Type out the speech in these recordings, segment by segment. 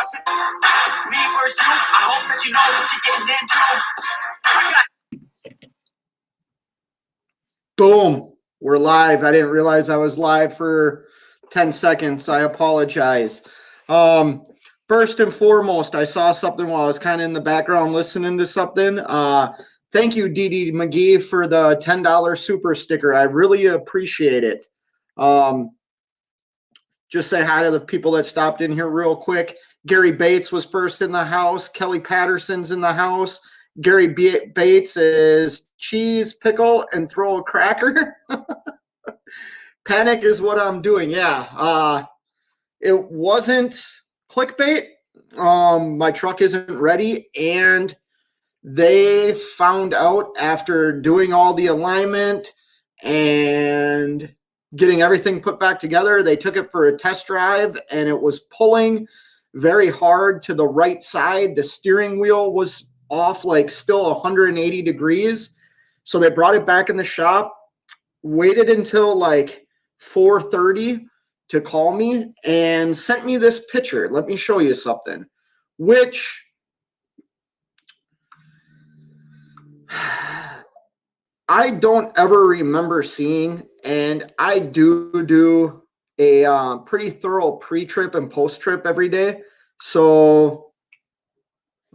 Me versus you, I hope that you know what you're getting into. Boom. We're live. I didn't realize I was live for 10 seconds. I apologize. First and foremost, I saw something while I was kind of in the background listening to something. Thank you, DD McGee, for the $10 super sticker. I really appreciate it. Just say hi to the people that stopped in here real quick. Gary Bates was first in the house. Kelly Patterson's in the house. Gary Bates is cheese, pickle, and throw a cracker. Panic is what I'm doing. Yeah. It wasn't clickbait. My truck isn't ready. And they found out after doing all the alignment and getting everything put back together, they took it for a test drive and it was pulling very hard to the right side. The steering wheel was off, like still 180 degrees. So they brought it back in the shop, waited until like 4:30 to call me and sent me this picture. Let me show you something, which I don't ever remember seeing. And I do a pretty thorough pre-trip and post-trip every day. So,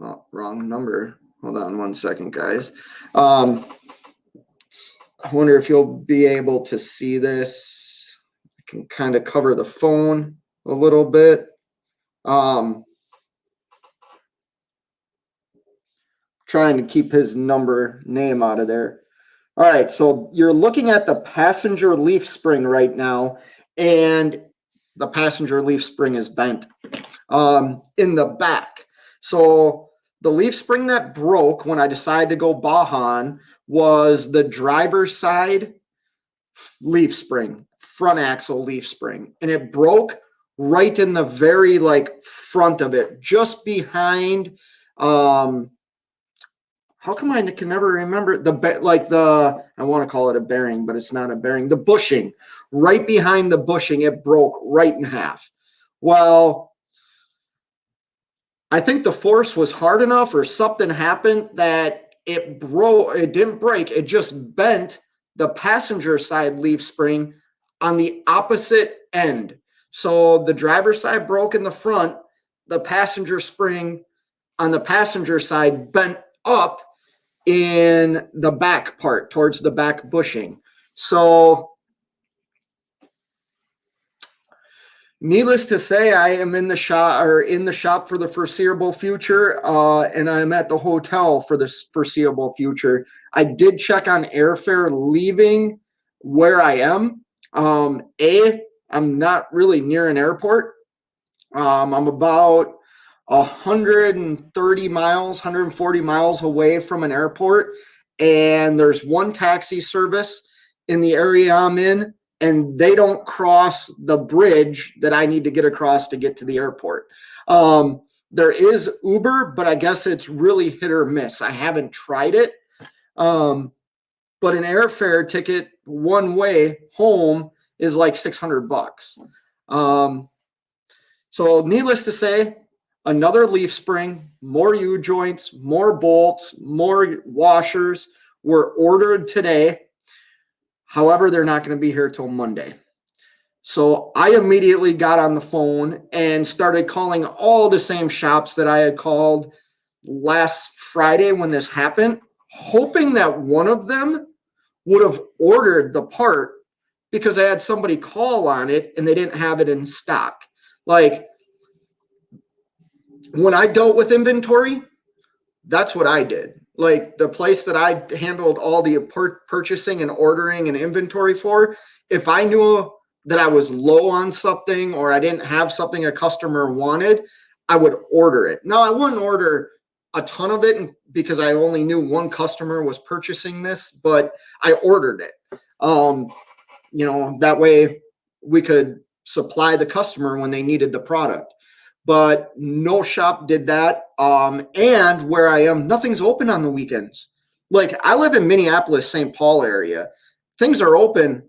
oh, wrong number. Hold on one second, guys. I wonder if you'll be able to see this. I can kind of cover the phone a little bit. Trying to keep his name out of there. All right, so you're looking at the passenger leaf spring right now, and the passenger leaf spring is bent in the back. So the leaf spring that broke when I decided to go Bajan was the driver's side leaf spring, front axle leaf spring, and it broke right in the very front of it, just behind how come I can never remember I want to call it a bearing, but it's not a bearing. The bushing, right behind the bushing, it broke right in half. Well, I think the force was hard enough or something happened that it broke. It didn't break. It just bent the passenger side leaf spring on the opposite end. So the driver's side broke in the front. The passenger spring on the passenger side bent up in the back part towards the back bushing. So needless to say, I am in the shop for the foreseeable future, and I'm at the hotel for the foreseeable future. I did check on airfare leaving where I am. I'm not really near an airport. I'm about 130 miles, 140 miles away from an airport. And there's one taxi service in the area I'm in, and they don't cross the bridge that I need to get across to get to the airport. There is Uber, but I guess it's really hit or miss. I haven't tried it. But an airfare ticket one way home is like $600. So needless to say, another leaf spring, more U-joints, more bolts, more washers were ordered today. However, they're not going to be here till Monday. So I immediately got on the phone and started calling all the same shops that I had called last Friday when this happened, hoping that one of them would have ordered the part because I had somebody call on it and they didn't have it in stock. When I dealt with inventory, that's what I did. The place that I handled all the purchasing and ordering and inventory for, if I knew that I was low on something or I didn't have something a customer wanted, I would order it. Now, I wouldn't order a ton of it because I only knew one customer was purchasing this, but I ordered it. That way we could supply the customer when they needed the product. But no shop did that. And where I am, nothing's open on the weekends. I live in Minneapolis, St. Paul area. Things are open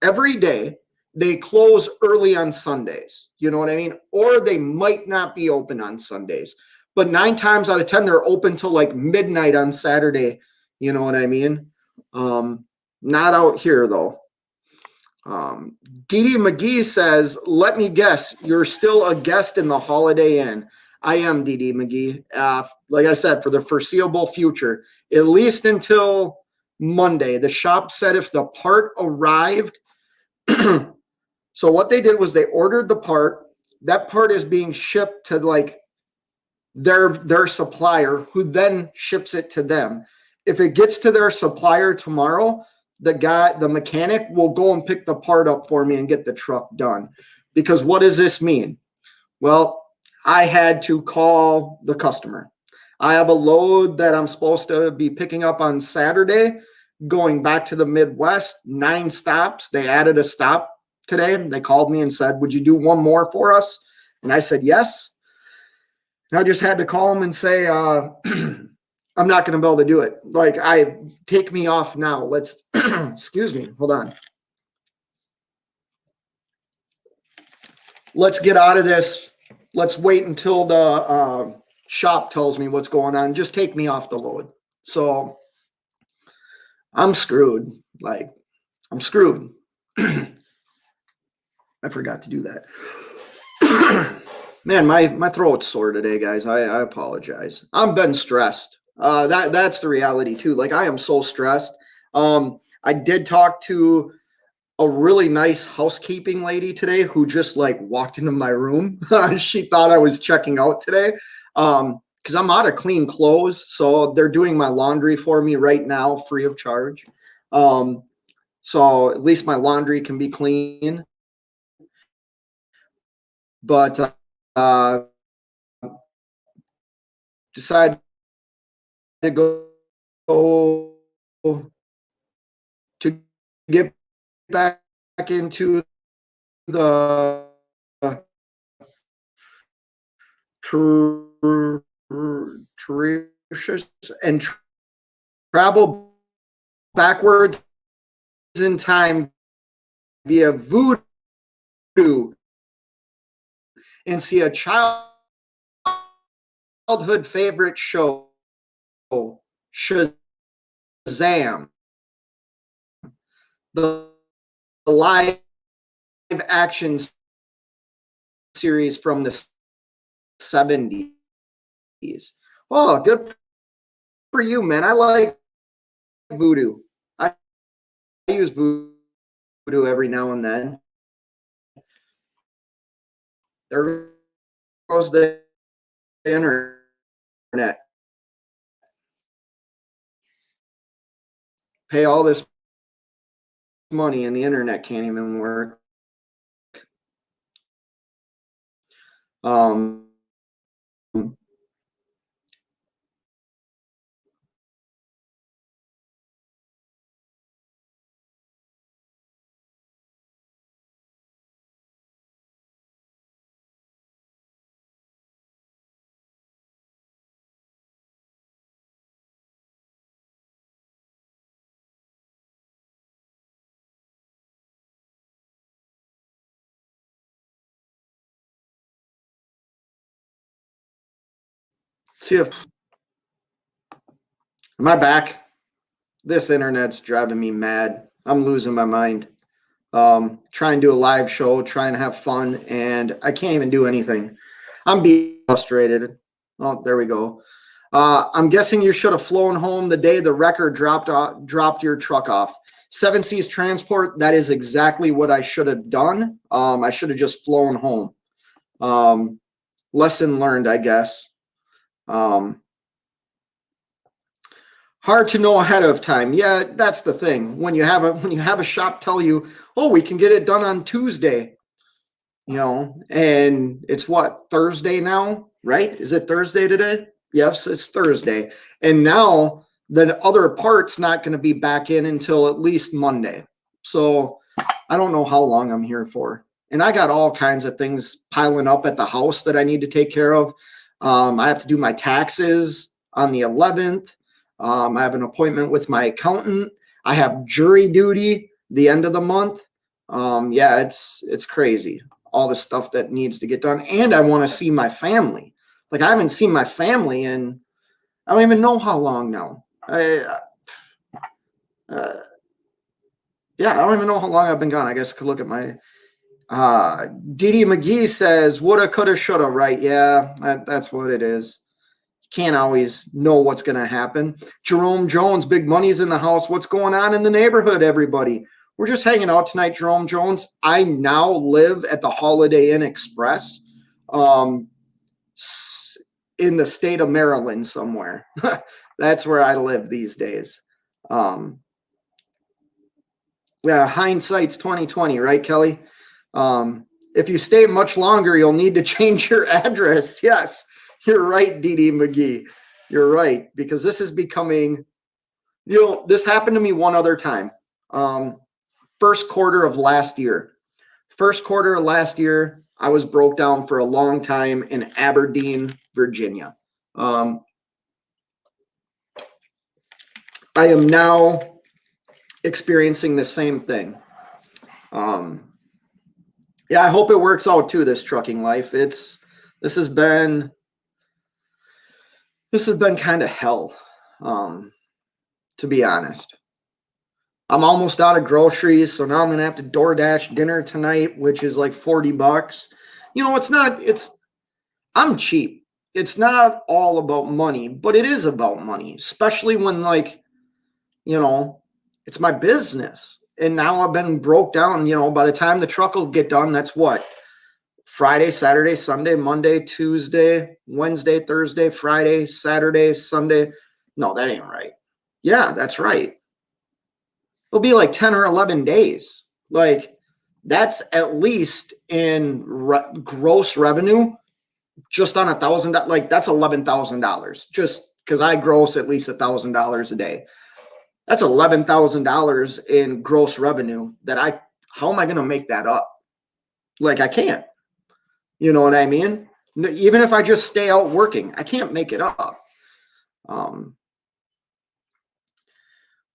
every day they close early on Sundays. You know what I mean? Or they might not be open on Sundays. But 9 times out of 10, they're open till like midnight on Saturday. You know what I mean? Not out here, though. Dee Dee McGee says, let me guess, you're still a guest in the Holiday Inn. I am, Dee Dee McGee. Like I said, for the foreseeable future, at least until Monday. The shop said if the part arrived, so what they did was they ordered the part. That part is being shipped to like their supplier, who then ships it to them. If it gets to their supplier tomorrow, the mechanic will go and pick the part up for me and get the truck done. Because what does this mean? Well, I had to call the customer. I have a load that I'm supposed to be picking up on Saturday, going back to the Midwest, 9 stops. They added a stop today. They called me and said, would you do one more for us? And I said, yes. And I just had to call them and say, I'm not going to be able to do it. Like, take me off now. Let's, excuse me, hold on. Let's get out of this. Let's wait until the shop tells me what's going on. Just take me off the load. So I'm screwed. Like, I'm screwed. I forgot to do that. Man, my throat's sore today, guys. I apologize. I'm been stressed. That's the reality too. Like, I am so stressed. I did talk to a really nice housekeeping lady today who just like walked into my room. She thought I was checking out today. Because I'm out of clean clothes. So they're doing my laundry for me right now, free of charge. So at least my laundry can be clean. But decided to go to get back into the and travel backwards in time via Voodoo and see a childhood favorite show, Shazam, the live action series from the 70s. Oh, good for you, man. I like Voodoo. I use Voodoo every now and then. There goes the internet. Pay all this money and the internet can't even work. See if am I back? This internet's driving me mad. I'm losing my mind. Trying to do a live show, trying to have fun, and I can't even do anything. I'm being frustrated. Oh, there we go. I'm guessing you should have flown home the day the wrecker dropped your truck off. 7 Seas Transport, that is exactly what I should have done. I should have just flown home. Lesson learned, I guess. Hard to know ahead of time. Yeah, that's the thing. When you have a shop tell you, oh, we can get it done on Tuesday, and it's what, Thursday now, right? Is it Thursday today? Yes, it's Thursday. And now the other part's not going to be back in until at least Monday. So I don't know how long I'm here for. And I got all kinds of things piling up at the house that I need to take care of. I have to do my taxes on the 11th. I have an appointment with my accountant. I have jury duty the end of the month. Yeah, it's crazy. All the stuff that needs to get done. And I want to see my family. Like I haven't seen my family in, I don't even know how long now. Uh, yeah, I don't even know how long I've been gone. I guess I could look at my, Didi McGee says, woulda, coulda, shoulda, right? Yeah, that's what it is. Can't always know what's going to happen. Jerome Jones, big money's in the house. What's going on in the neighborhood, everybody? We're just hanging out tonight, Jerome Jones. I now live at the Holiday Inn Express in the state of Maryland somewhere. That's where I live these days. Yeah, hindsight's 2020, right, Kelly? If you stay much longer, you'll need to change your address. Yes. You're right, Didi McGee. You're right, because this is becoming, this happened to me one other time. First quarter of last year. I was broke down for a long time in Aberdeen, Virginia. I am now experiencing the same thing. Yeah, I hope it works out too, this trucking life. This has been kind of hell, to be honest. I'm almost out of groceries, so now I'm going to have to DoorDash dinner tonight, which is like $40. I'm cheap. It's not all about money, but it is about money, especially when it's my business. And now I've been broke down, by the time the truck will get done, that's what? Friday, Saturday, Sunday, Monday, Tuesday, Wednesday, Thursday, Friday, Saturday, Sunday. No, that ain't right. Yeah, that's right. It'll be like 10 or 11 days. Like that's at least in gross revenue, just on $1,000. Like that's $11,000 just because I gross at least $1,000 a day. That's $11,000 in gross revenue how am I going to make that up? Like I can't. You know what I mean? Even if I just stay out working, I can't make it up.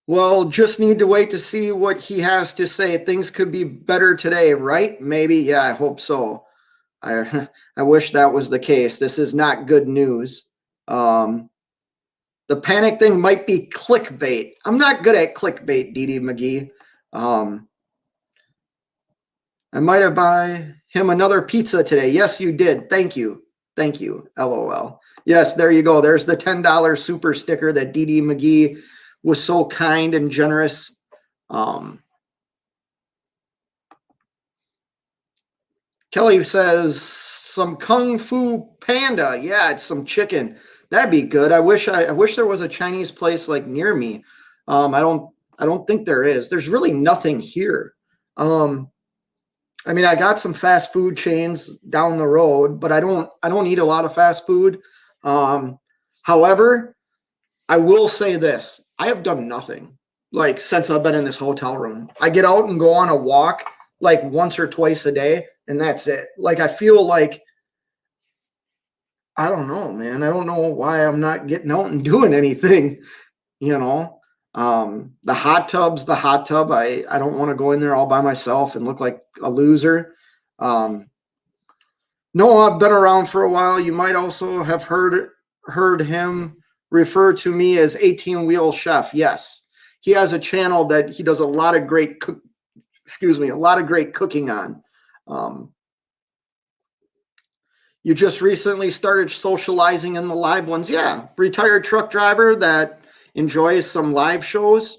Well, just need to wait to see what he has to say. Things could be better today, right? Maybe. Yeah, I hope so. I wish that was the case. This is not good news. The panic thing might be clickbait. I'm not good at clickbait, Didi McGee. I might have buy him another pizza today. Yes, you did. Thank you. Thank you. LOL. Yes, there you go. There's the $10 super sticker that Didi McGee was so kind and generous. Kelly says some Kung Fu Panda. Yeah, it's some chicken. That'd be good. I wish there was a Chinese place like near me. I don't think there is. There's really nothing here. I mean, I got some fast food chains down the road, but I don't eat a lot of fast food. However, I will say this. I have done nothing like since I've been in this hotel room. I get out and go on a walk like once or twice a day, and that's it. Like I feel like, I don't know, man. I don't know why I'm not getting out and doing anything, the hot tub. I don't want to go in there all by myself and look like a loser. No, I've been around for a while. You might also have heard him refer to me as 18 Wheel Chef. Yes, he has a channel that he does a lot of great cooking on. You just recently started socializing in the live ones. Yeah, retired truck driver that enjoys some live shows.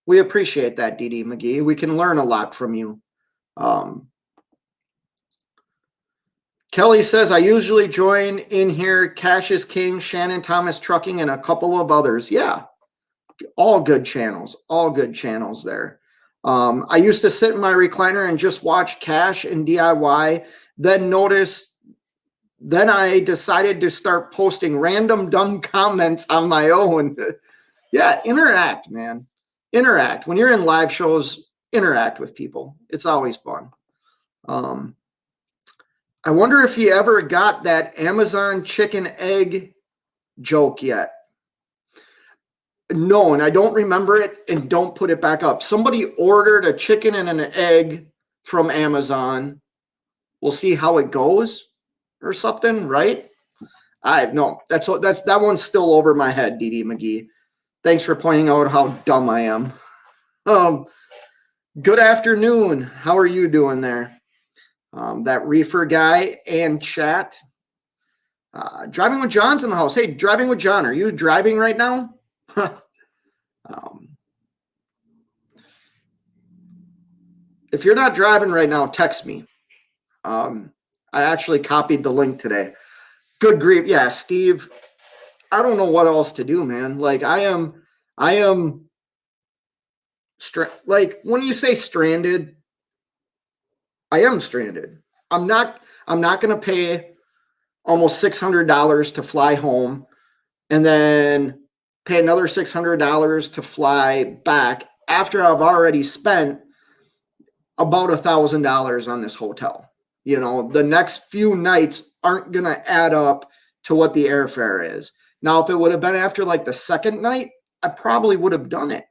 We appreciate that, Didi McGee. We can learn a lot from you. Kelly says, I usually join in here. Cash is King, Shannon Thomas Trucking, and a couple of others. Yeah, all good channels there. I used to sit in my recliner and just watch Cash and DIY. Then I decided to start posting random dumb comments on my own. Yeah, interact, man. Interact. When you're in live shows, interact with people. It's always fun. I wonder if he ever got that Amazon chicken egg joke yet. No, and I don't remember it, and don't put it back up. Somebody ordered a chicken and an egg from Amazon. We'll see how it goes or something, right? That one's still over my head, DD McGee. Thanks for pointing out how dumb I am. Good afternoon. How are you doing there? That reefer guy and chat. Driving with John's in the house. Hey, driving with John. Are you driving right now? If you're not driving right now, text me. I actually copied the link today. Good grief. Yeah, Steve, I don't know what else to do, man. Like I am like when you say stranded, I am stranded. I'm not going to pay almost $600 to fly home and then pay another $600 to fly back after I've already spent about $1,000 on this hotel. You know, the next few nights aren't going to add up to what the airfare is. Now, if it would have been after like the second night, I probably would have done it.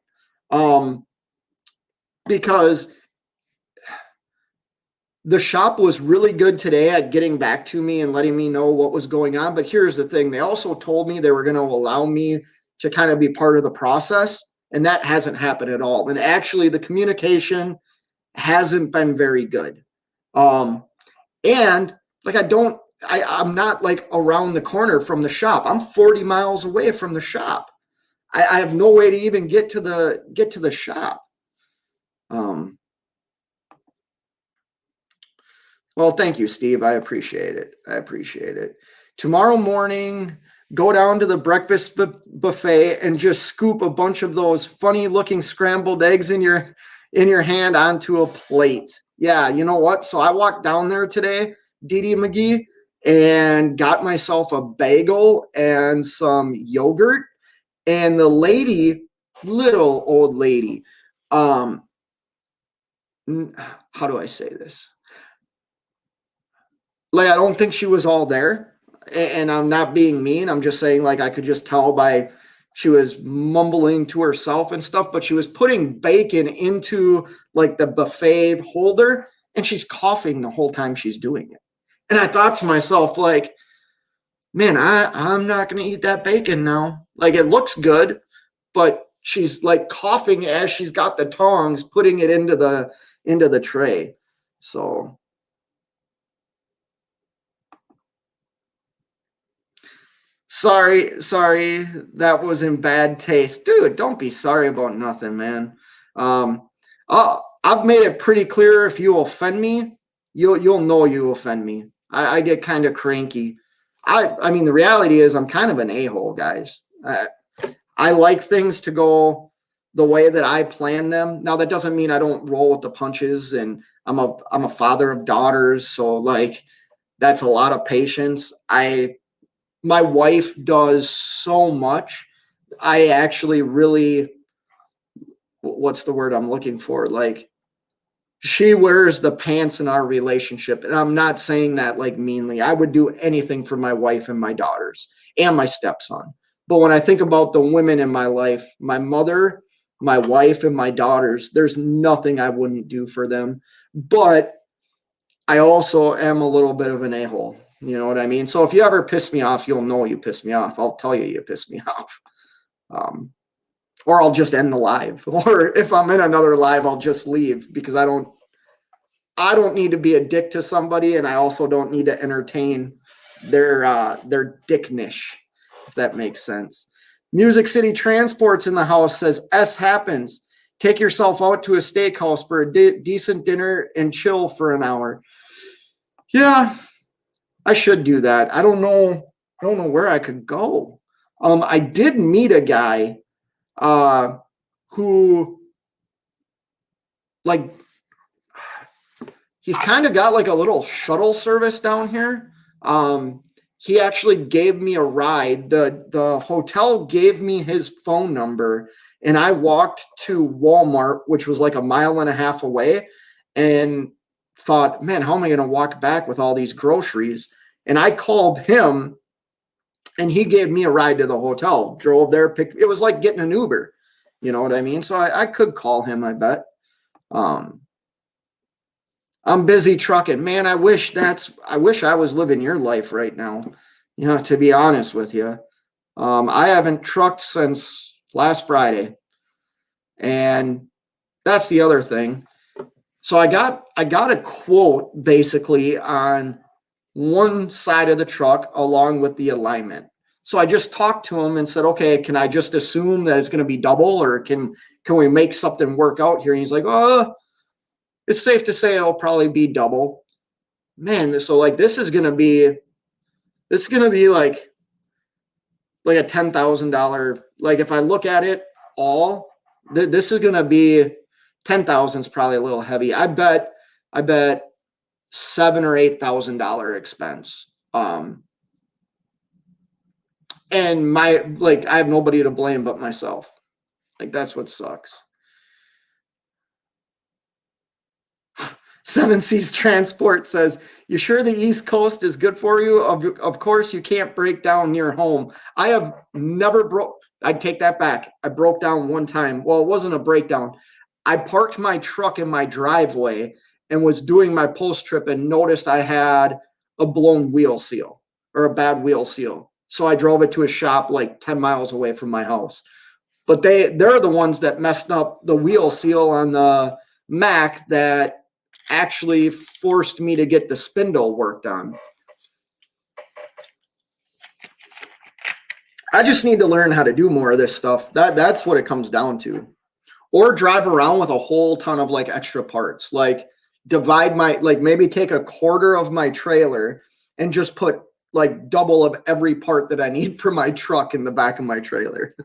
Because the shop was really good today at getting back to me and letting me know what was going on. But here's the thing. They also told me they were going to allow me to kind of be part of the process. And that hasn't happened at all. And actually, the communication hasn't been very good. And like, I'm not like around the corner from the shop. I'm 40 miles away from the shop. I have no way to even get to the shop. Well, thank you, Steve. I appreciate it. Tomorrow morning, go down to the breakfast buffet and just scoop a bunch of those funny looking scrambled eggs in your hand onto a plate. Yeah, you know what? So I walked down there today, DD McGee, and got myself a bagel and some yogurt. And the lady, little old lady, how do I say this? Like, I don't think she was all there. And I'm not being mean. I'm just saying, like, I could just tell by she was mumbling to herself and stuff, but she was putting bacon into like the buffet holder and she's coughing the whole time she's doing it. And I thought to myself, like, man, I'm not going to eat that bacon now. Like, it looks good, but she's like coughing as she's got the tongs putting it into the tray. So sorry, that was in bad taste. Dude, don't be sorry about nothing, man. I've made it pretty clear, if you offend me, you'll know you offend me. I get kind of cranky. I mean, the reality is I'm kind of an a-hole, guys. I like things to go the way that I plan them. Now, that doesn't mean I don't roll with the punches, and I'm a father of daughters, so like that's a lot of patience. My wife does so much. I actually really, what's the word I'm looking for? Like, she wears the pants in our relationship. And I'm not saying that like meanly. I would do anything for my wife and my daughters and my stepson. But when I think about the women in my life, my mother, my wife, and my daughters, there's nothing I wouldn't do for them. But I also am a little bit of an a-hole. You know what I mean? So if you ever piss me off, you'll know you pissed me off. I'll tell you pissed me off. Or I'll just end the live. Or if I'm in another live, I'll just leave because I don't need to be a dick to somebody, and I also don't need to entertain their dicknish, if that makes sense. Music City Transports in the house says, S happens. Take yourself out to a steakhouse for a decent dinner and chill for an hour. Yeah, I should do that. I don't know where I could go. I did meet a guy who, like, he's kind of got like a little shuttle service down here. He actually gave me a ride. The hotel gave me his phone number, and I walked to Walmart, which was like a mile and a half away, and thought, man, how am I going to walk back with all these groceries? And I called him, and he gave me a ride to the hotel, drove there, it was like getting an Uber. You know what I mean? So I could call him, I bet. I'm busy trucking. Man, I wish I was living your life right now. You know, to be honest with you. I haven't trucked since last Friday. And that's the other thing. So I got a quote basically on one side of the truck along with the alignment. So I just talked to him and said, okay, can I just assume that it's going to be double, or can we make something work out here? And he's like, oh, it's safe to say it'll probably be double. Man, so like this is gonna be like a $10,000. Like if I look at it all, this is gonna be 10,000 is probably a little heavy. I bet $7,000 or $8,000 expense. And I have nobody to blame but myself. Like that's what sucks. 7 Seas Transport says, you sure the East Coast is good for you? Of course, you can't break down near home. I have never I'd take that back. I broke down one time. Well, it wasn't a breakdown. I parked my truck in my driveway and was doing my post trip and noticed I had a blown wheel seal or a bad wheel seal. So I drove it to a shop like 10 miles away from my house. But they're the ones that messed up the wheel seal on the Mack that actually forced me to get the spindle worked on. I just need to learn how to do more of this stuff. That's what it comes down to. Or drive around with a whole ton of like extra parts. Like divide maybe take a quarter of my trailer and just put like double of every part that I need for my truck in the back of my trailer.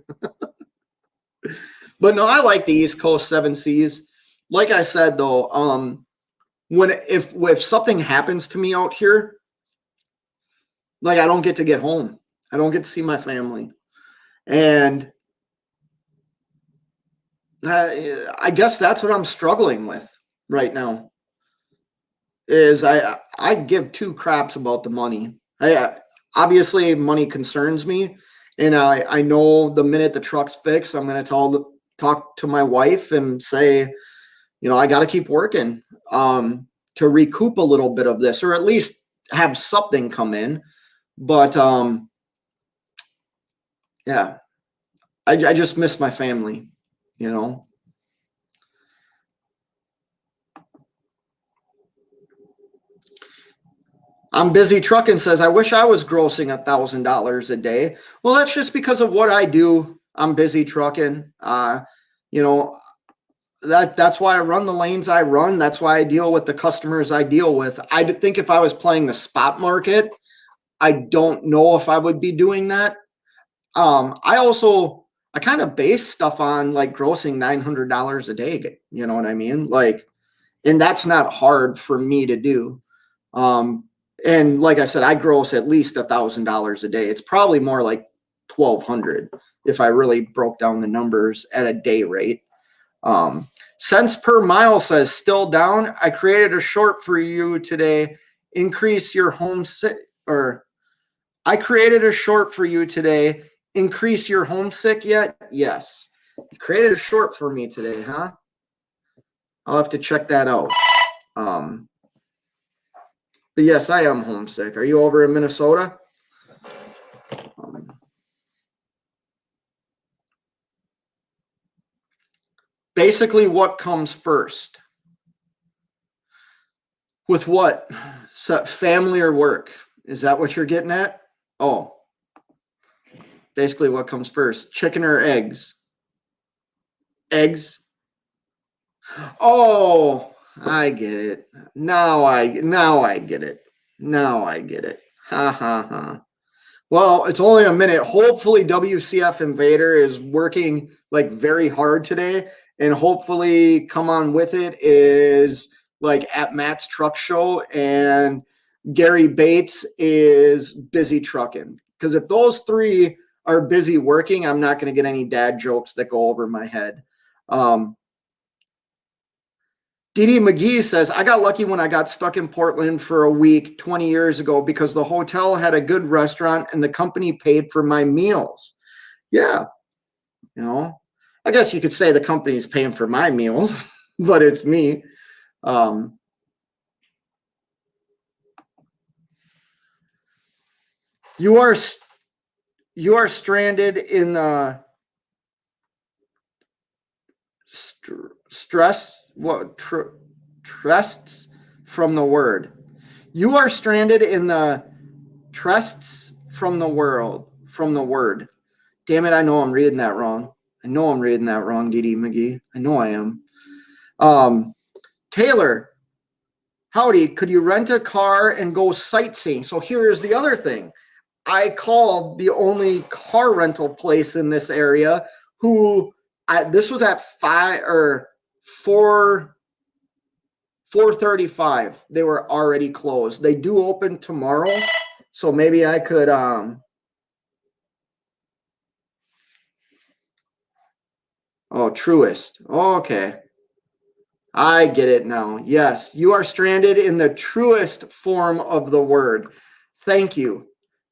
But no, I like the East Coast 7 Seas. Like I said though, if something happens to me out here, like I don't get home. I don't get to see my family. And I guess that's what I'm struggling with right now. Is I give two craps about the money. Obviously money concerns me, and I know the minute the truck's fixed, I'm going to talk to my wife and say, you know, I got to keep working to recoup a little bit of this, or at least have something come in. But yeah, I just miss my family, you know. I'm busy trucking says, I wish I was grossing $1,000 a day. Well, that's just because of what I do. I'm busy trucking. You know, that's why I run the lanes I run. That's why I deal with the customers I deal with. I think if I was playing the spot market, I don't know if I would be doing that. I kind of base stuff on like grossing $900 a day. You know what I mean? Like, and that's not hard for me to do. And like I said, I gross at least $1,000 a day. It's probably more like 1,200 if I really broke down the numbers at a day rate. Cents per mile says still down. I created a short for you today. Increase your homesick, or I created a short for you today. Increase your homesick yet? Yes. You created a short for me today, huh? I'll have to check that out. But yes, I am homesick. Are you over in Minnesota? Basically, what comes first? With what? So family or work? Is that what you're getting at? Oh. Basically, what comes first? Chicken or eggs? Eggs. Oh, I get it. Now I get it. Now I get it. Ha ha ha. Well, it's only a minute. Hopefully WCF Invader is working like very hard today, and hopefully Come On With It is like at Matt's truck show, and Gary Bates is busy trucking. Because if those three are busy working, I'm not going to get any dad jokes that go over my head. Dee McGee says, I got lucky when I got stuck in Portland for a week 20 years ago because the hotel had a good restaurant and the company paid for my meals. Yeah. You know, I guess you could say the company's paying for my meals, but it's me. You are you are stranded in the stress what trests from the word. You are stranded in the trests from the word. Damn it, I know I'm reading that wrong. I know I'm reading that wrong, DD McGee. I know I am. Taylor, howdy, could you rent a car and go sightseeing? So here is the other thing. I called the only car rental place in this area this was at 4:35. They were already closed. They do open tomorrow, so maybe I could oh, Truist. Oh, okay. I get it now. Yes, you are stranded in the truest form of the word. Thank you.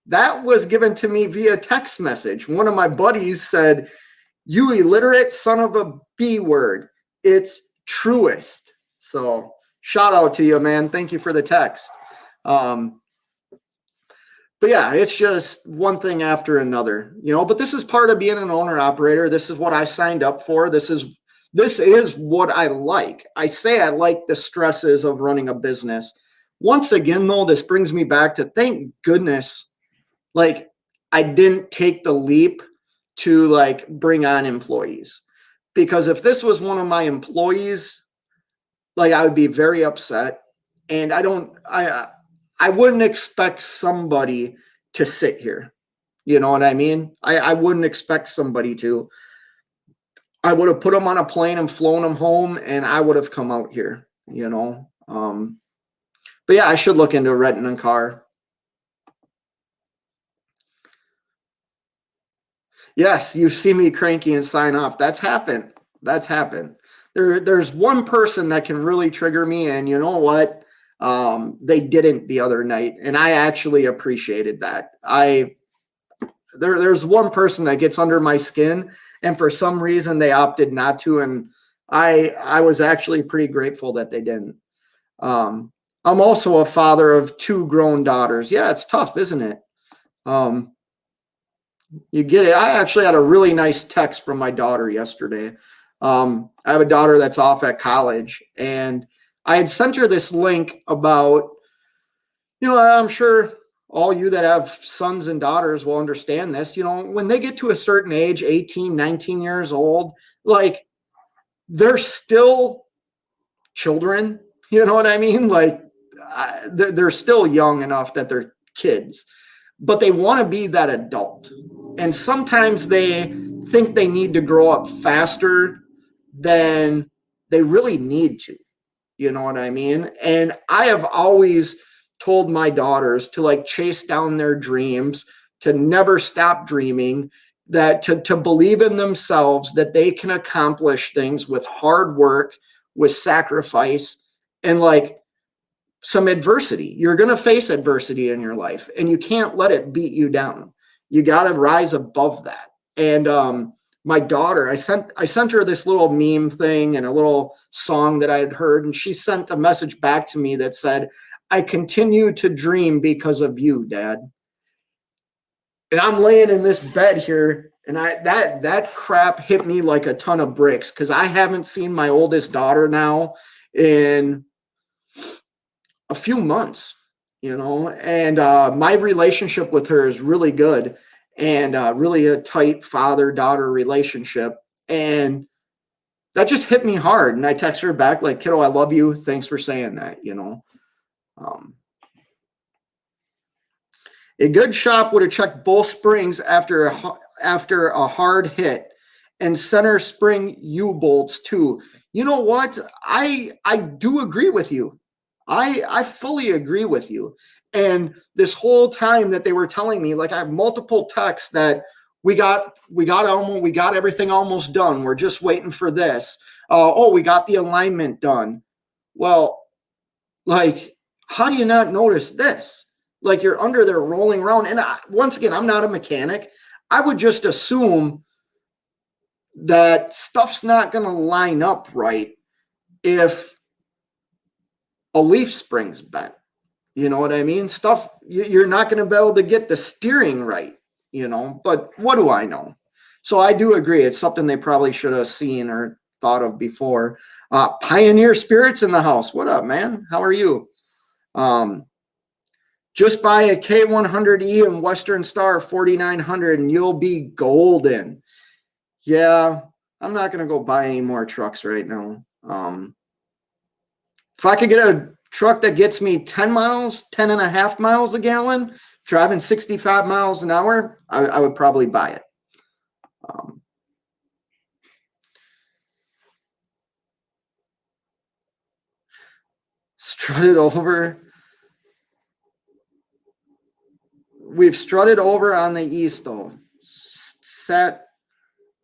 That was given to me via text message. One of my buddies said, "You illiterate son of a B word. It's truest." So shout out to you, man. Thank you for the text. But yeah, it's just one thing after another, but this is part of being an owner operator. This is what I signed up for. This is what I like. I say I like the stresses of running a business. Once again, though, this brings me back to thank goodness, like I didn't take the leap to like bring on employees, because if this was one of my employees, like I would be very upset. And I wouldn't expect somebody to sit here. You know what I mean? I wouldn't expect somebody to. I would have put them on a plane and flown them home, and I would have come out here, But yeah, I should look into renting a car. Yes, you see me cranky and sign off. That's happened. There's one person that can really trigger me, and you know what? They didn't the other night, and I actually appreciated that. There's one person that gets under my skin, and for some reason they opted not to, and I was actually pretty grateful that they didn't. I'm also a father of 2 grown daughters. Yeah, it's tough, isn't it? You get it. I actually had a really nice text from my daughter yesterday. I have a daughter that's off at college, and I had sent her this link about, I'm sure all you that have sons and daughters will understand this. When they get to a certain age, 18, 19 years old, like they're still children. You know what I mean? Like they're still young enough that they're kids, but they want to be that adult. And sometimes they think they need to grow up faster than they really need to. You know what I mean? And I have always told my daughters to like chase down their dreams, to never stop dreaming, that to believe in themselves, that they can accomplish things with hard work, with sacrifice, and like some adversity. You're going to face adversity in your life, and you can't let it beat you down. You got to rise above that. And my daughter, I sent her this little meme thing and a little song that I had heard, and she sent a message back to me that said, "I continue to dream because of you, Dad." And I'm laying in this bed here, and that crap hit me like a ton of bricks, because I haven't seen my oldest daughter now in a few months, and my relationship with her is really good, and really a tight father-daughter relationship. And that just hit me hard. And I text her back like, "Kiddo, I love you. Thanks for saying that." A good shop would have checked both springs after a hard hit, and center spring U-bolts too. You know what? I do agree with you. I fully agree with you. And this whole time that they were telling me, like I have multiple texts that we got everything almost done. We're just waiting for this. We got the alignment done. Well, like, how do you not notice this? Like you're under there rolling around. And once again, I'm not a mechanic. I would just assume that stuff's not going to line up right if a leaf spring's bent. You know what I mean? Stuff, you're not going to be able to get the steering right, but what do I know? So I do agree. It's something they probably should have seen or thought of before. Pioneer Spirits in the house. What up, man? How are you? Just buy a K100E and Western Star 4900 and you'll be golden. Yeah, I'm not going to go buy any more trucks right now. If I could get a truck that gets me 10 miles, 10 and a half miles a gallon, driving 65 miles an hour, I would probably buy it. Strutted over. We've strutted over on the east, though. Set.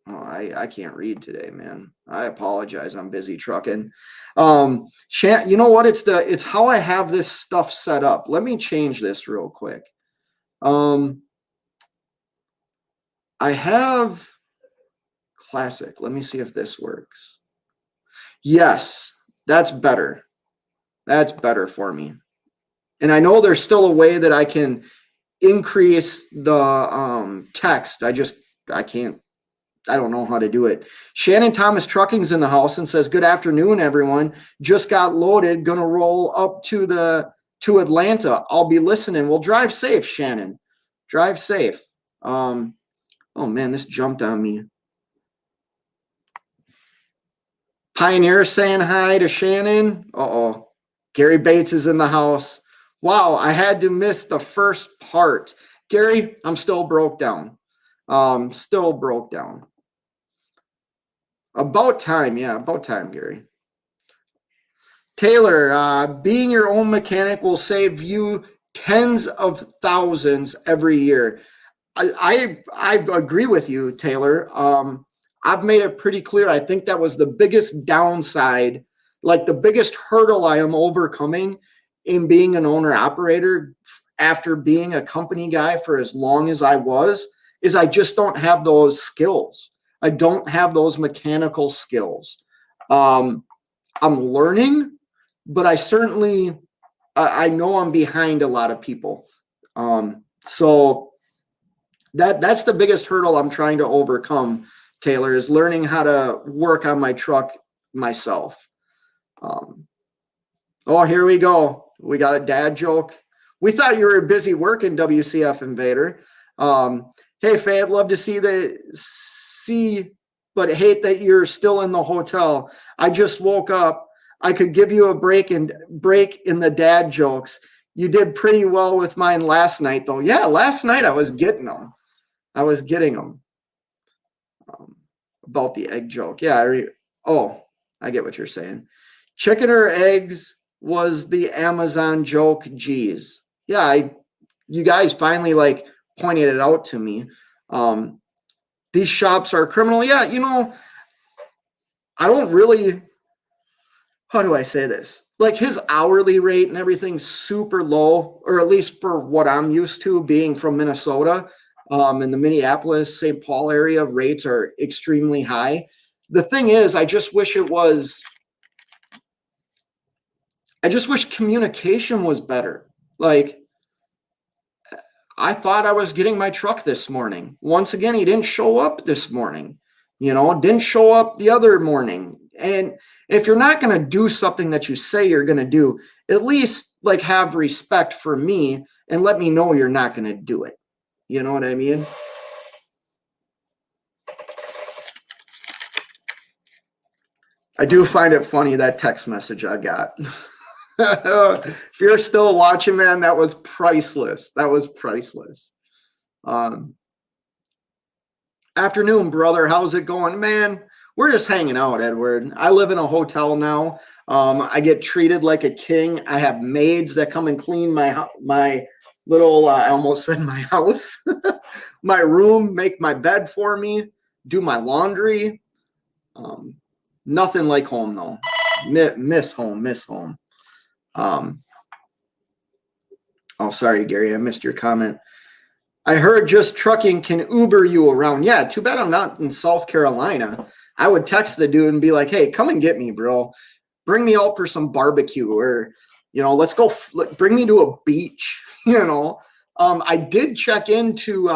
Oh, I can't read today, man. I apologize. I'm busy trucking. You know what? It's how I have this stuff set up. Let me change this real quick. I have classic. Let me see if this works. Yes, that's better. That's better for me. And I know there's still a way that I can increase the text. I can't. I don't know how to do it. Shannon Thomas Trucking's in the house and says, "Good afternoon, everyone. Just got loaded. Gonna roll up to Atlanta. I'll be listening. Well, drive safe, Shannon. Drive safe." Oh man, this jumped on me. Pioneer saying hi to Shannon. Uh-oh. Gary Bates is in the house. Wow, I had to miss the first part. Gary, I'm still broke down. Still broke down. About time, yeah, about time, Gary. Taylor, being your own mechanic will save you tens of thousands every year. I agree with you, Taylor. I've made it pretty clear. I think that was the biggest downside, like the biggest hurdle I am overcoming in being an owner operator after being a company guy for as long as I was, is I just don't have those skills. I don't have those mechanical skills. I'm learning, but I know I'm behind a lot of people. So that's the biggest hurdle I'm trying to overcome, Taylor, is learning how to work on my truck myself. Oh, here we go. We got a dad joke. We thought you were busy working, WCF Invader. Hey, Faye, I'd love to see, but hate that you're still in the hotel. I just woke up. I could give you a break in the dad jokes. You did pretty well with mine last night, though. Yeah, last night I was getting them. About the egg joke. Yeah, I get what you're saying. Chicken or eggs was the Amazon joke. Geez. Yeah, you guys finally pointed it out to me. These shops are criminal. Yeah, I don't really, how do I say this? Like his hourly rate and everything's super low, or at least for what I'm used to being from Minnesota. In the Minneapolis, St. Paul area, rates are extremely high. The thing is, I just wish communication was better. Like, I thought I was getting my truck this morning. Once again, he didn't show up this morning. Didn't show up the other morning. And if you're not going to do something that you say you're going to do, at least have respect for me and let me know you're not going to do it. You know what I mean? I do find it funny, that text message I got. If you're still watching, man, that was priceless. That was priceless. Afternoon, brother. How's it going? Man, we're just hanging out, Edward. I live in a hotel now. I get treated like a king. I have maids that come and clean my little, I almost said my house, my room, make my bed for me, do my laundry. Nothing like home, though. Miss home. Oh, sorry, Gary, I missed your comment. I heard Just Trucking can Uber you around. Yeah, too bad I'm not in South Carolina. I would text the dude and be like, hey, come and get me, bro. Bring me out for some barbecue, or let's go, bring me to a beach, I did check into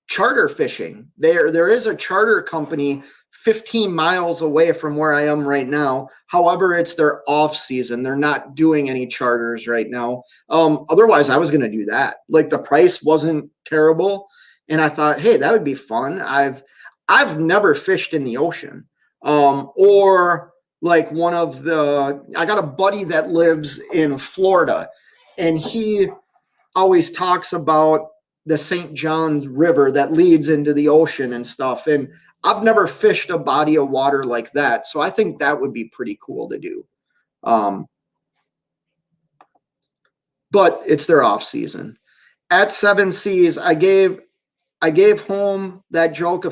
charter fishing. There is a charter company 15 miles away from where I am right now. However, it's their off season. They're not doing any charters right now. Otherwise, I was going to do that. Like, the price wasn't terrible, and I thought, hey, that would be fun. I've never fished in the ocean, or like I got a buddy that lives in Florida, and he always talks about the St. Johns River that leads into the ocean and stuff. And I've never fished a body of water like that. So I think that would be pretty cool to do. But it's their off season. At Seven Seas, I gave home that joke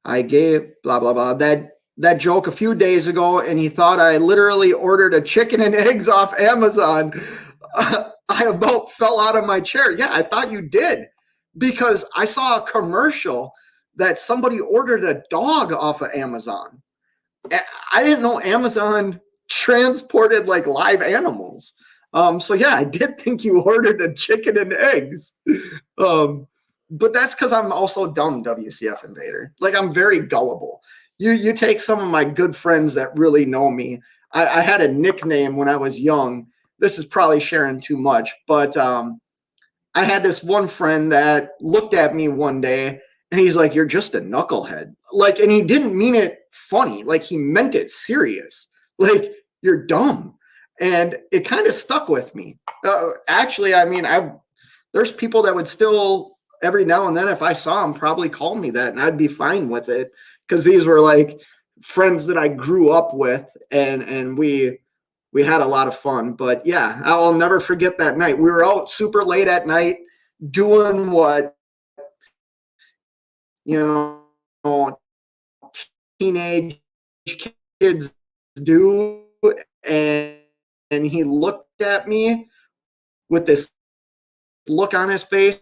I gave blah, blah, blah, that joke a few days ago, and he thought I literally ordered a chicken and eggs off Amazon. I about fell out of my chair. Yeah, I thought you did, because I saw a commercial that somebody ordered a dog off of Amazon. I didn't know Amazon transported like live animals. So yeah, I did think you ordered a chicken and eggs. But that's because I'm also dumb, WCF Invader. Like, I'm very gullible. You take some of my good friends that really know me. I had a nickname when I was young. This is probably sharing too much, but I had this one friend that looked at me one day and he's like, "You're just a knucklehead." Like, and he didn't mean it funny. Like, he meant it serious. Like, "You're dumb." And it kind of stuck with me. Actually, I mean, there's people that would still, every now and then, if I saw them, probably call me that, and I'd be fine with it, because these were like friends that I grew up with, and we had a lot of fun. But yeah, I'll never forget that night. We were out super late at night doing what, teenage kids do. And he looked at me with this look on his face,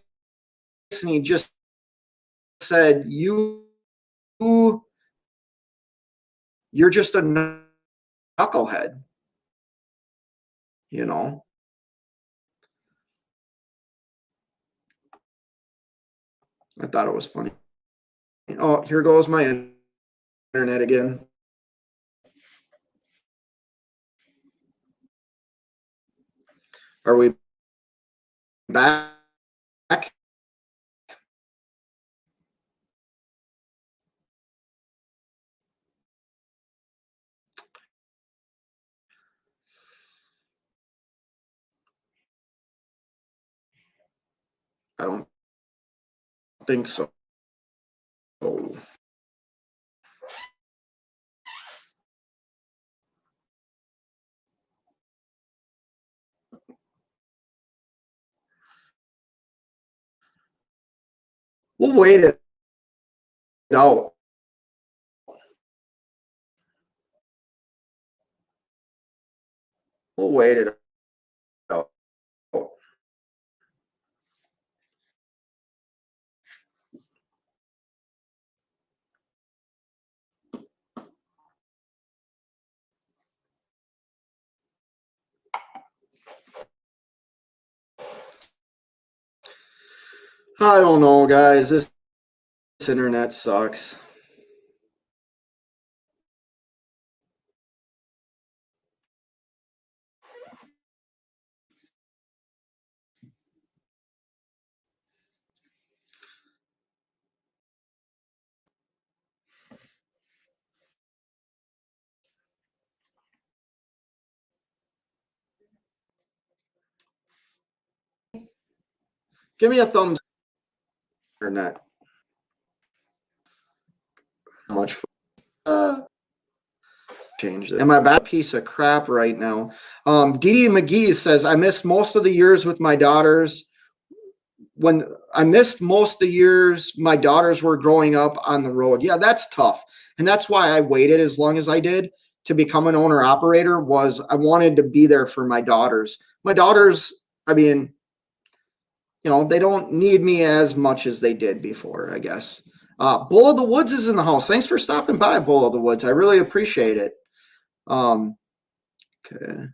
and he just said, you're just a knucklehead. I thought it was funny. Oh, here goes my internet again. Are we back? I don't think so. We'll wait it out. We'll wait it out. I don't know, guys. This internet sucks. Give me a thumbs up. Internet. How much? Change that. Am I back? Piece of crap right now. Dee McGee says, I missed most of the years with my daughters. When I missed most of the years my daughters were growing up on the road. Yeah, that's tough. And that's why I waited as long as I did to become an owner operator, was I wanted to be there for my daughters. My daughters, I mean, they don't need me as much as they did before, I guess. Bull of the Woods is in the house. Thanks for stopping by, Bull of the Woods. I really appreciate it. Okay.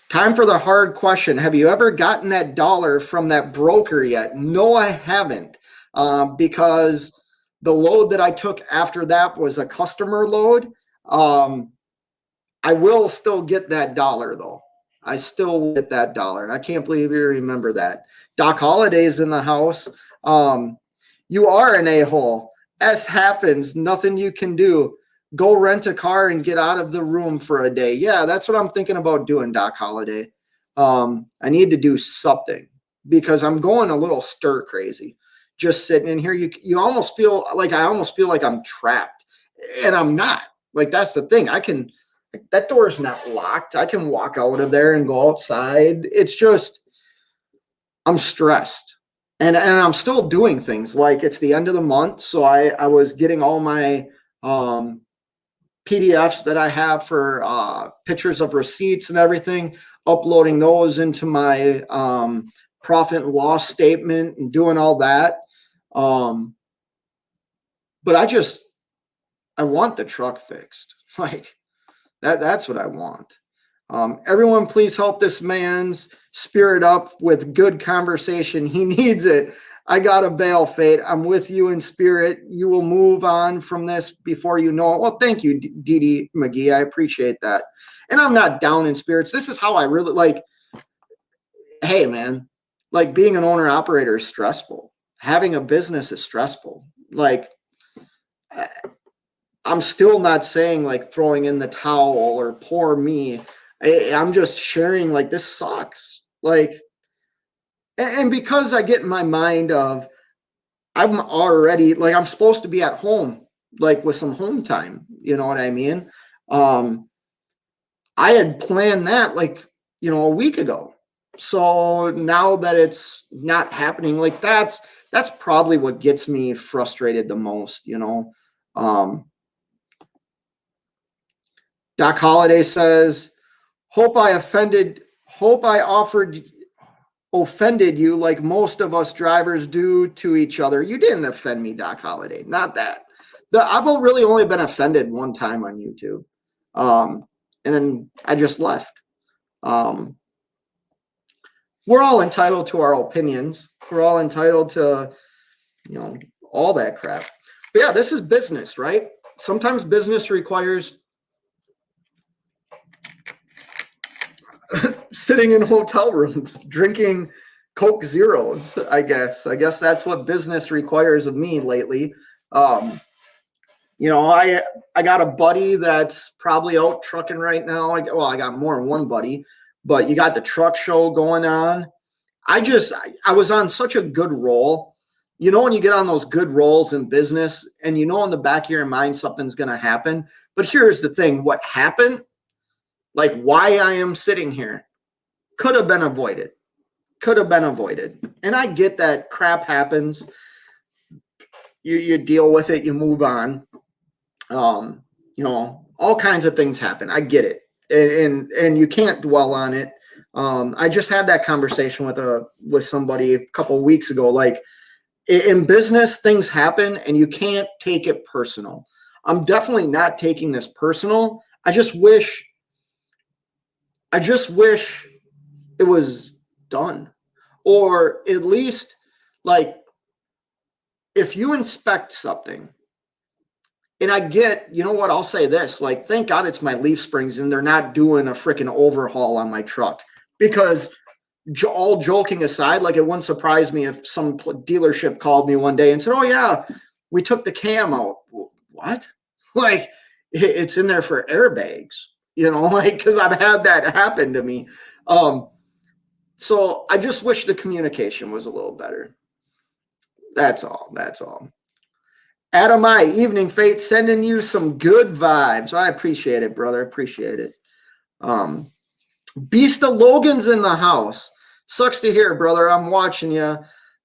Time for the hard question. Have you ever gotten that dollar from that broker yet? No, I haven't. Because the load that I took after that was a customer load. I will still get that dollar though. I still get that dollar. I can't believe you remember that. Doc Holliday's in the house. You are an a-hole. S happens. Nothing you can do. Go rent a car and get out of the room for a day. Yeah, that's what I'm thinking about doing, Doc Holliday. I need to do something because I'm going a little stir crazy. Just sitting in here, you almost feel like I almost feel like I'm trapped, and I'm not. Like that's the thing. That door is not locked. I can walk out of there and go outside. It's just I'm stressed. And I'm still doing things like it's the end of the month. So I was getting all my PDFs that I have for pictures of receipts and everything, uploading those into my profit and loss statement and doing all that. But I want the truck fixed. Like that's what I want. Everyone, please help this man's spirit up with good conversation. He needs it. I got a bail, Fate. I'm with you in spirit. You will move on from this before you know it. Well, thank you, Dee McGee. I appreciate that. And I'm not down in spirits. This is how I really like. Hey, man, like being an owner operator is stressful. Having a business is stressful. Like, I'm still not saying like throwing in the towel or poor me. I'm just sharing like this sucks. Like, and because I get in my mind of I'm already like I'm supposed to be at home, like with some home time. You know what I mean? I had planned that like, a week ago. So now that it's not happening, like that's probably what gets me frustrated the most, Doc Holliday says, hope I offended you like most of us drivers do to each other. You didn't offend me, Doc Holliday. Not that. I've really only been offended one time on YouTube. And then I just left. We're all entitled to our opinions. We're all entitled to, all that crap. But yeah, this is business, right? Sometimes business requires sitting in hotel rooms, drinking Coke Zeros, I guess. I guess that's what business requires of me lately. I got a buddy that's probably out trucking right now. I got more than one buddy, but you got the truck show going on. I was on such a good roll. When you get on those good rolls in business and in the back of your mind something's going to happen. But here's the thing. What happened, like why I am sitting here, could have been avoided. And I get that crap happens. You deal with it. You move on. All kinds of things happen. I get it. And you can't dwell on it. I just had that conversation with somebody a couple of weeks ago. Like in business, things happen and you can't take it personal. I'm definitely not taking this personal. I just wish it was done. Or at least like if you inspect something, and I get, I'll say this, like, thank God it's my leaf springs and they're not doing a freaking overhaul on my truck. Because all joking aside, like it wouldn't surprise me if some dealership called me one day and said, oh yeah, we took the cam out. What? Like it's in there for airbags, because I've had that happen to me. So I just wish the communication was a little better. That's all. Adam I, Evening Fate, sending you some good vibes. I appreciate it, brother. Appreciate it. Beast of Logan's in the house. Sucks to hear, brother. I'm watching you.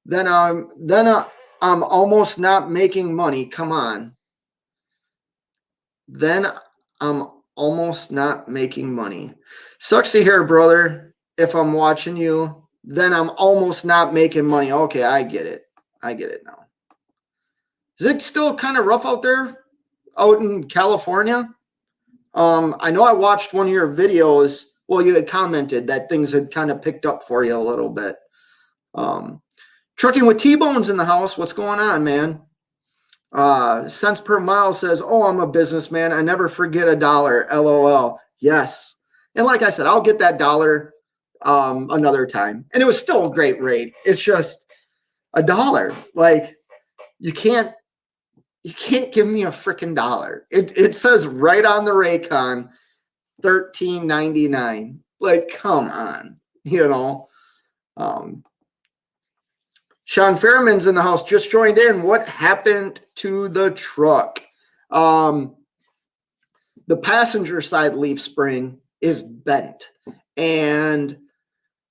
Then I'm almost not making money. Come on. Then I'm almost not making money. Sucks to hear, brother. If I'm watching you, then I'm almost not making money. Okay, I get it. I get it now. Is it still kind of rough out there out in California? I know I watched one of your videos. Well, you had commented that things had kind of picked up for you a little bit. Trucking with T-Bones in the house. What's going on, man? Cents per mile says, oh, I'm a businessman. I never forget $1. LOL. Yes. And like I said, I'll get that $1 another time. And it was still a great rate. It's just $1. Like, you can't give me a freaking $1. It says right on the Raycon, $13.99. Like, come on, you know. Sean Fairman's in the house, just joined in. What happened to the truck? The passenger side leaf spring is bent, and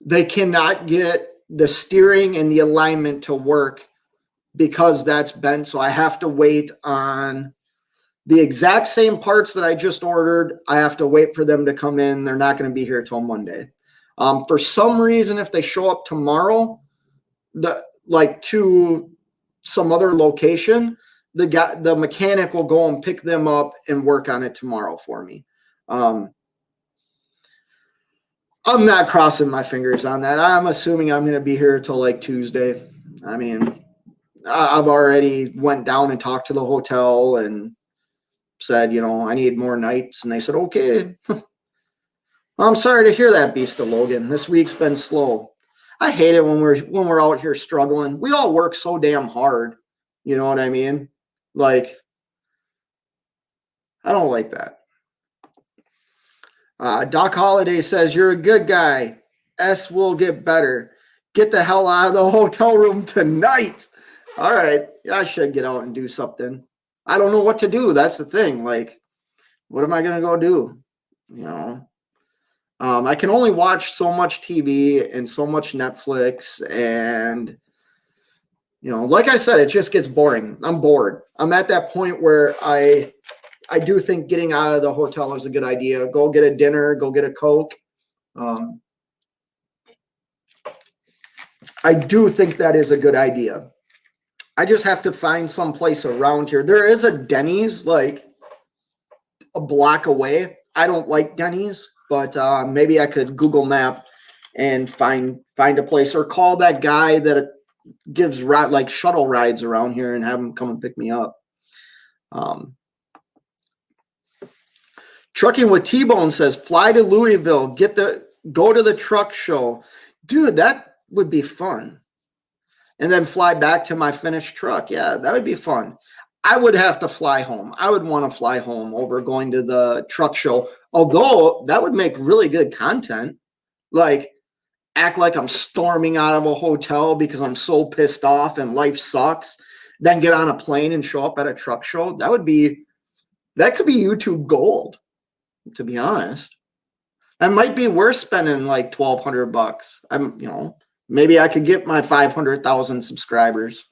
they cannot get the steering and the alignment to work because that's bent. So I have to wait on the exact same parts that I just ordered. I have to wait for them to come in. They're not going to be here till Monday. For some reason, if they show up tomorrow, to some other location, the mechanic will go and pick them up and work on it tomorrow for me. I'm not crossing my fingers on that. I'm assuming I'm going to be here till like Tuesday. I mean, I've already went down and talked to the hotel and said, you know, I need more nights. And they said, okay. I'm sorry to hear that, Beast of Logan. This week's been slow. I hate it when we're out here struggling. We all work so damn hard. You know what I mean? Like, I don't like that. Doc Holliday says, you're a good guy. S will get better. Get the hell out of the hotel room tonight. All right. Yeah, I should get out and do something. I don't know what to do. That's the thing. Like, what am I going to go do? You know? I can only watch so much TV and so much Netflix, and, you know, like I said, it just gets boring. I'm bored. I'm at that point where I do think getting out of the hotel is a good idea. Go get a dinner, go get a Coke. I do think that is a good idea. I just have to find some place around here. There is a Denny's like a block away. I don't like Denny's, but maybe I could Google Map and find a place, or call that guy that gives like shuttle rides around here and have him come and pick me up. Trucking with T-Bone says, fly to Louisville, go to the truck show. Dude, that would be fun. And then fly back to my finished truck. Yeah, that would be fun. I would have to fly home. I would want to fly home over going to the truck show. Although that would make really good content. Like, act like I'm storming out of a hotel because I'm so pissed off and life sucks. Then get on a plane and show up at a truck show. That could be YouTube gold, to be honest. That might be worth spending like $1,200. Maybe I could get my 500,000 subscribers.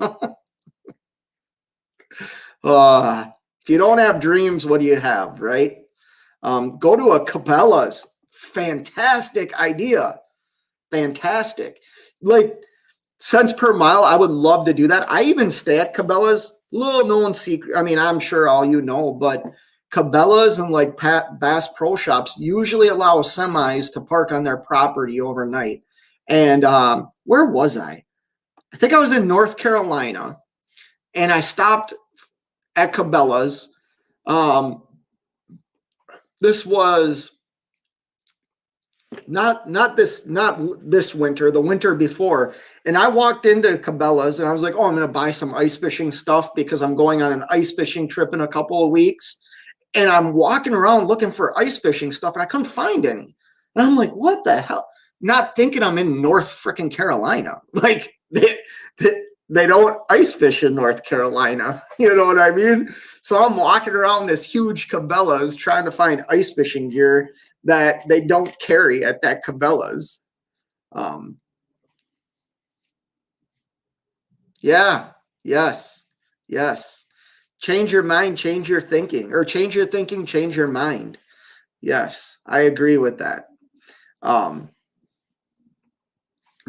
If you don't have dreams, what do you have, right? Go to a Cabela's. Fantastic idea. Fantastic. Like, cents per mile, I would love to do that. I even stay at Cabela's. Little known secret. I mean, I'm sure all you know, but Cabela's and like Bass Pro Shops usually allow semis to park on their property overnight. And where was I? I think I was in North Carolina, and I stopped at Cabela's. This was not this winter, the winter before. And I walked into Cabela's and I was like, oh, I'm going to buy some ice fishing stuff because I'm going on an ice fishing trip in a couple of weeks. And I'm walking around looking for ice fishing stuff and I couldn't find any. And I'm like, what the hell? Not thinking I'm in North freaking Carolina. Like, they don't ice fish in North Carolina. You know what I mean? So I'm walking around this huge Cabela's trying to find ice fishing gear that they don't carry at that Cabela's. Yeah. Yes. Change your mind, change your thinking, or change your thinking, change your mind. Yes, I agree with that.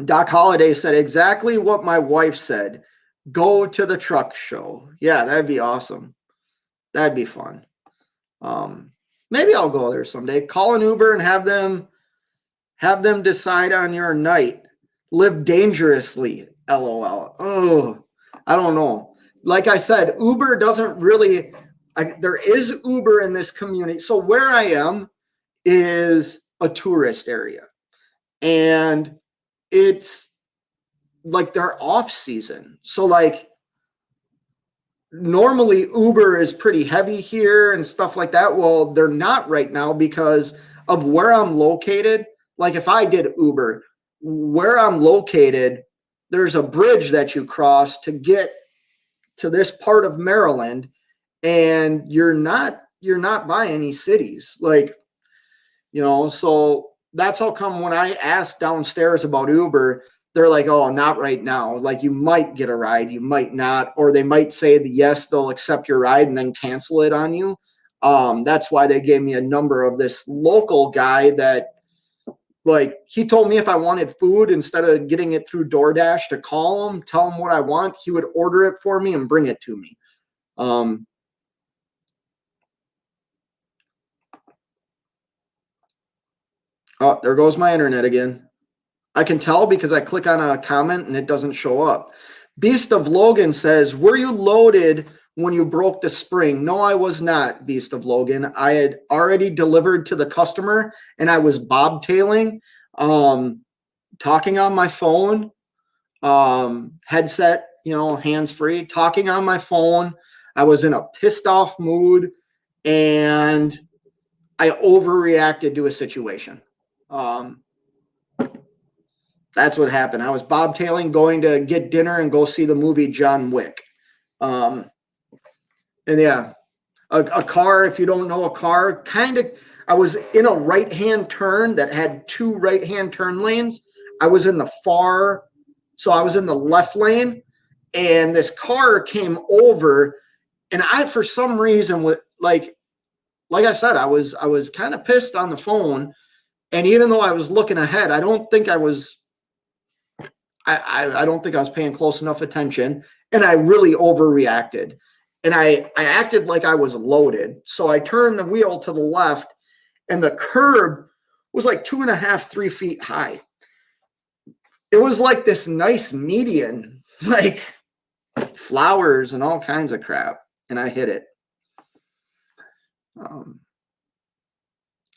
Doc Holliday said exactly what my wife said. Go to the truck show. Yeah, that'd be awesome. That'd be fun. Maybe I'll go there someday. Call an Uber and have them decide on your night. Live dangerously. LOL. Oh, I don't know. Like I said, Uber doesn't really. There is Uber in this community. So where I am is a tourist area, and it's like they're off season. So like normally Uber is pretty heavy here and stuff like that. Well, they're not right now because of where I'm located. Like if I did Uber, where I'm located, there's a bridge that you cross to get to this part of Maryland, and you're not by any cities. Like, so that's how come when I asked downstairs about Uber, they're like, oh, not right now. Like you might get a ride, you might not, or they might say that yes, they'll accept your ride and then cancel it on you. That's why they gave me a number of this local guy that, like, he told me if I wanted food, instead of getting it through DoorDash, to call him, tell him what I want, he would order it for me and bring it to me. Oh, there goes my internet again. I can tell because I click on a comment and it doesn't show up. Beast of Logan says, were you loaded when you broke the spring? No, I was not, Beast of Logan. I had already delivered to the customer and I was bobtailing, talking on my phone, headset, hands-free, talking on my phone. I was in a pissed off mood and I overreacted to a situation. That's what happened. I was bobtailing, going to get dinner and go see the movie John Wick. And yeah, a car, if you don't know a car, I was in a right-hand turn that had two right-hand turn lanes. I was in the left lane, and this car came over, and I, for some reason, like I said, I was kind of pissed on the phone, and even though I was looking ahead, I don't think I was paying close enough attention, and I really overreacted. And I acted like I was loaded. So I turned the wheel to the left, and the curb was like 2.5, 3 feet high. It was like this nice median, like flowers and all kinds of crap. And I hit it.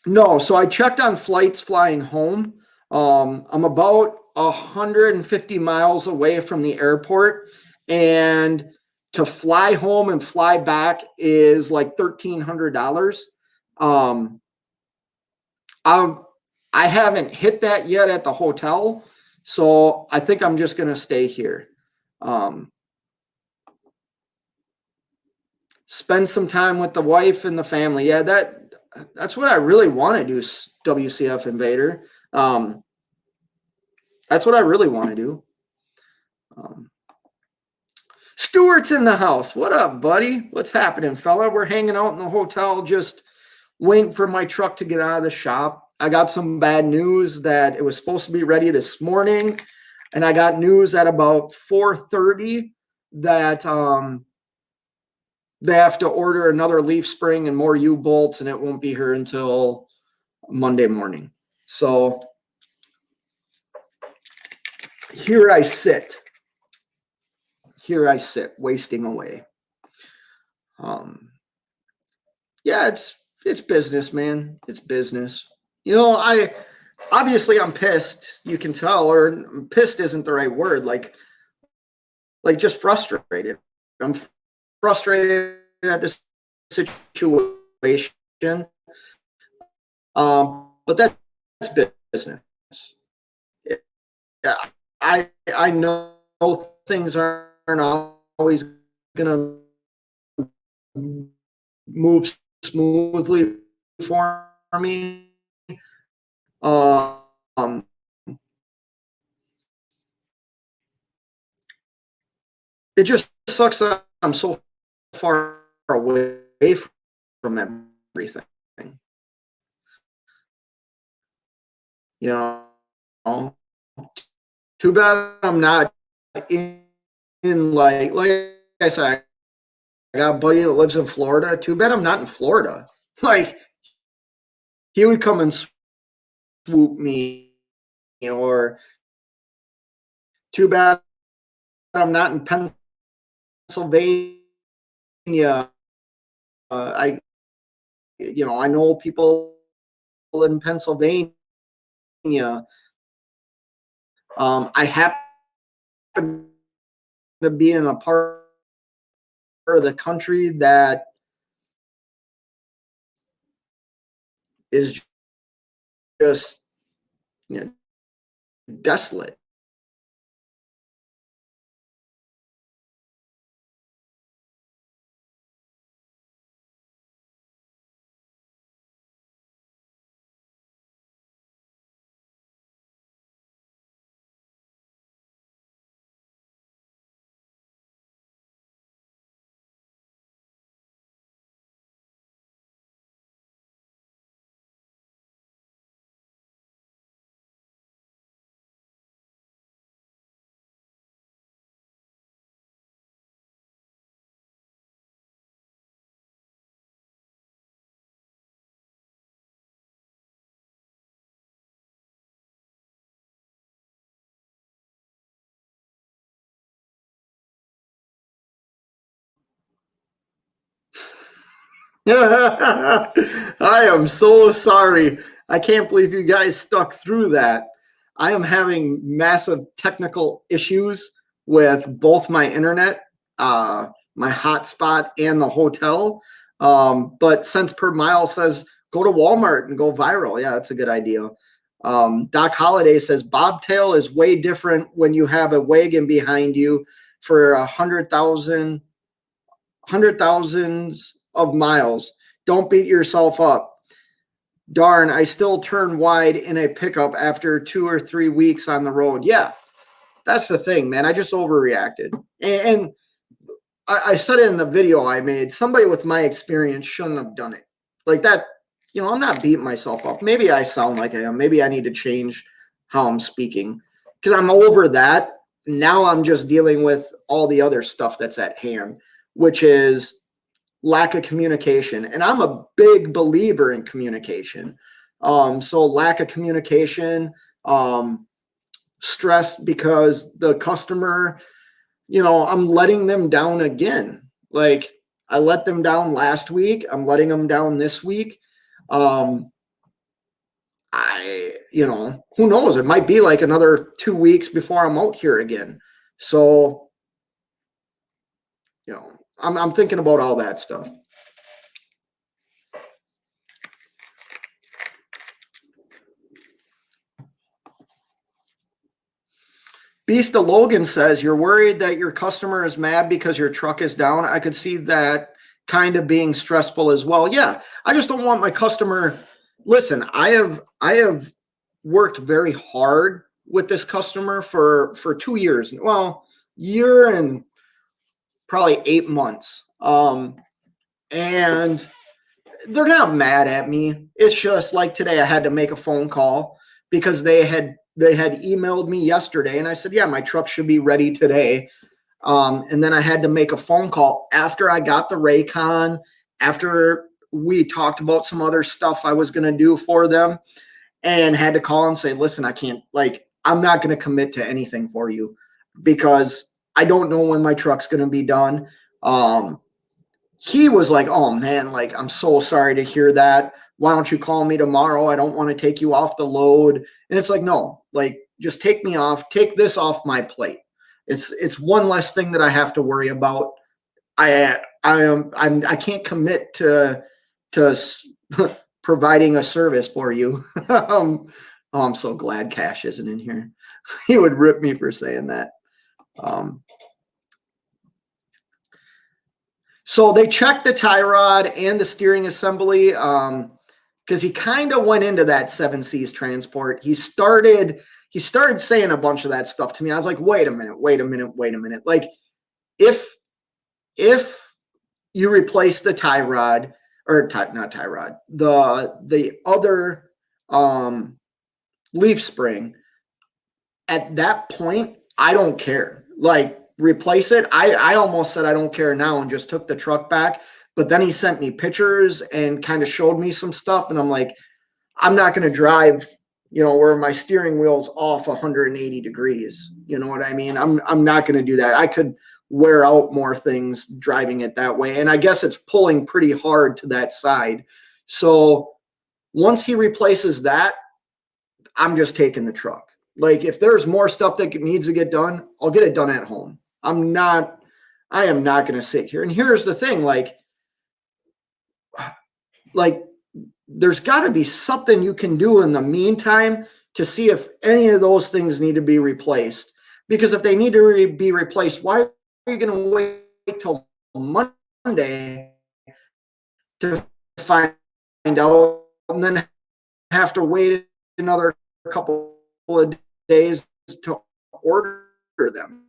No, so I checked on flights flying home. I'm about 150 miles away from the airport, and to fly home and fly back is like $1,300. I haven't hit that yet at the hotel, so I think I'm just going to stay here. Spend some time with the wife and the family. Yeah, that's what I really want to do, WCF Invader. That's what I really want to do. Stuart's in the house. What up, buddy? What's happening, fella? We're hanging out in the hotel, just waiting for my truck to get out of the shop. I got some bad news that it was supposed to be ready this morning, and I got news at about 4:30 that they have to order another leaf spring and more U-bolts, and it won't be here until Monday morning. So here I sit, wasting away. Yeah, it's business, man. It's business. I'm pissed. You can tell, or pissed isn't the right word. Like just frustrated. I'm frustrated at this situation. But that's business. Yeah, I know things aren't always gonna move smoothly for me. It just sucks that I'm so far away from everything. Too bad I'm not in like I said, I got a buddy that lives in Florida. Too bad I'm not in Florida. Like, he would come and swoop me, or too bad I'm not in Pennsylvania. I know people in Pennsylvania. I happen to be in a part of the country that is just, desolate. I am so sorry. I can't believe you guys stuck through that. I am having massive technical issues with both my internet, my hotspot, and the hotel. But since Per Mile says go to Walmart and go viral, yeah, that's a good idea. Doc Holliday says bobtail is way different when you have a wagon behind you for 100,000s of miles. Don't beat yourself up. Darn, I still turn wide in a pickup after 2 or 3 weeks on the road. Yeah, that's the thing, man. I just overreacted. And I said it in the video I made. Somebody with my experience shouldn't have done it. Like that, I'm not beating myself up. Maybe I sound like I am. Maybe I need to change how I'm speaking because I'm over that. Now I'm just dealing with all the other stuff that's at hand, which is lack of communication. And I'm a big believer in communication. So lack of communication, stress because the customer, I'm letting them down again. Like I let them down last week. I'm letting them down this week. Who knows? It might be like another 2 weeks before I'm out here again. So, I'm thinking about all that stuff. Beast of Logan says, you're worried that your customer is mad because your truck is down. I could see that kind of being stressful as well. Yeah, I just don't want my customer. Listen, I have worked very hard with this customer for 2 years. Well, year and probably 8 months. And they're not mad at me. It's just like today I had to make a phone call because they had emailed me yesterday and I said, yeah, my truck should be ready today. And then I had to make a phone call after I got the Raycon, after we talked about some other stuff I was going to do for them, and had to call and say, listen, I can't, I'm not going to commit to anything for you because I don't know when my truck's going to be done. He was like, oh man, I'm so sorry to hear that. Why don't you call me tomorrow? I don't want to take you off the load. And it's like, no, just take me off, take this off my plate. It's one less thing that I have to worry about. I can't commit to providing a service for you. I'm so glad Cash isn't in here. He would rip me for saying that. So they checked the tie rod and the steering assembly because he kind of went into that 7Cs transport. He started saying a bunch of that stuff to me. I was like, wait a minute. Like if you replace the tie rod not tie rod, the other leaf spring, at that point, I don't care. Replace it. I almost said I don't care now and just took the truck back. But then he sent me pictures and kind of showed me some stuff. And I'm like, I'm not going to drive, where my steering wheel's off 180 degrees. You know what I mean? I'm not going to do that. I could wear out more things driving it that way. And I guess it's pulling pretty hard to that side. So once he replaces that, I'm just taking the truck. Like if there's more stuff that needs to get done, I'll get it done at home. I am not going to sit here. And here's the thing, like there's got to be something you can do in the meantime to see if any of those things need to be replaced. Because if they need to be replaced, why are you going to wait till Monday to find out and then have to wait another couple of days to order them?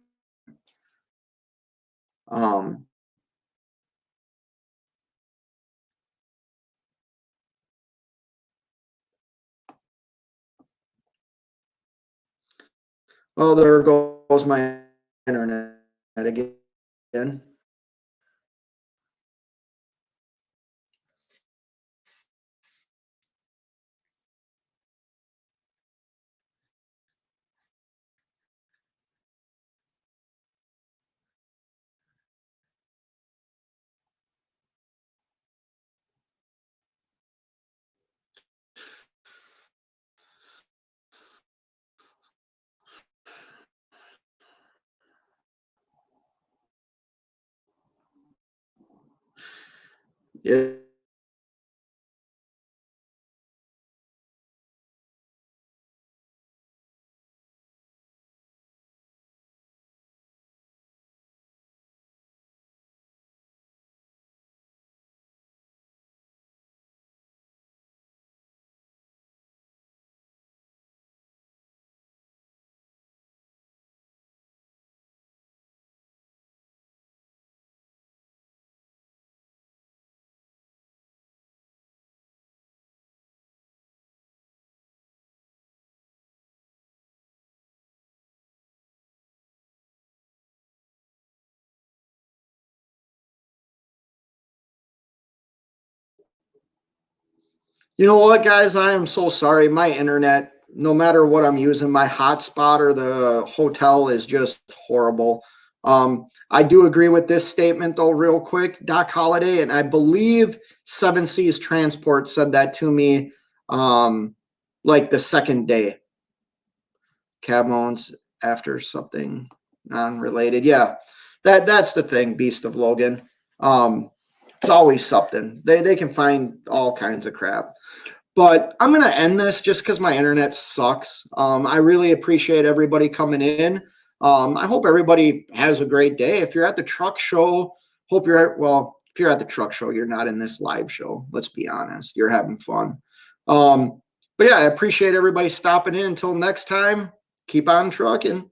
Oh, there goes my internet again. Yeah. You know what, guys? I am so sorry. My internet, no matter what I'm using, my hotspot or the hotel is just horrible. I do agree with this statement, though, real quick. Doc Holliday, and I believe Seven Seas Transport said that to me like the second day. Cab owns after something non-related. Yeah, that's the thing, Beast of Logan. It's always something. They can find all kinds of crap. But I'm going to end this just because my internet sucks. I really appreciate everybody coming in. I hope everybody has a great day. If you're at the truck show, if you're at the truck show, you're not in this live show. Let's be honest. You're having fun. But yeah, I appreciate everybody stopping in. Until next time, keep on trucking.